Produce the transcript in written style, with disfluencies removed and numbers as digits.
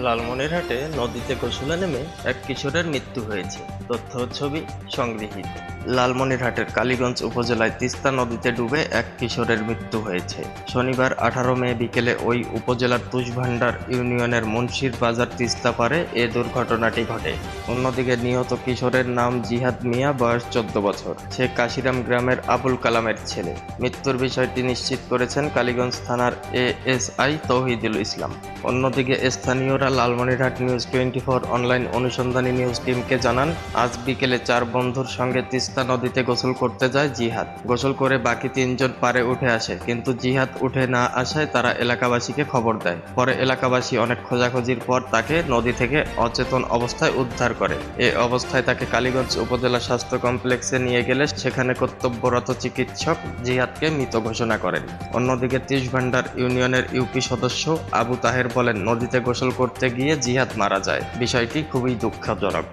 লালমনিরহাটে নদীতে গোসলে নেমে এক কিশোরের মৃত্যু হয়েছে। তথ্য ও ছবি সংগৃহীত। লালমনিরহাটের কালীগঞ্জ উপজেলায় তিস্তা নদীতে ডুবে এক কিশোরের মৃত্যু হয়েছে। শনিবার 18 মে বিকেলে ওই উপজেলার তুষভান্ডার ইউনিয়নের মুন্সির বাজার তিস্তা পারে এ দুর্ঘটনাটি ঘটে। অন্যদিকে নিহত কিশোরের নাম জিহাদ মিয়া, বয়স 14 বছর। সে কাশিরাম গ্রামের আবুল কালামের ছেলে। মৃত্যুর বিষয়টি নিশ্চিত করেছেন কালীগঞ্জ থানার এএসআই তৌহিদুল ইসলাম। অন্যদিকে স্থানীয়রা লালমনিরহাট নিউজ 24 অনলাইন অনুসন্ধানী নিউজ টিমকে জানান, আজ বিকেলে 4 বন্ধুর সঙ্গে তিস্তা নদীতে গোসল করতে যায় জিহাদ। গোসল করে বাকি 3 জন পারে উঠে আসে, কিন্তু জিহাদ উঠে না আসায় তারা এলাকাবাসীকে খবর দেয়। পরে এলাকাবাসী অনেক খোঁজাখুঁজির পর তাকে নদী থেকে অচেতন অবস্থায় উদ্ধার করে। এ অবস্থায় তাকে কালীগঞ্জ উপজেলা স্বাস্থ্য কমপ্লেক্সে নিয়ে গেলে সেখানে কর্তব্যরত চিকিৎসক জিহাদকে মৃত ঘোষণা করেন। অন্যদিকে তিসভান্ডার ইউনিয়নের ইউপি সদস্য আবু তাহের বলেন, নদীতে গোসল করতে গিয়ে জিহাদ মারা যায়। বিষয়টি খুবই দুঃখজনক।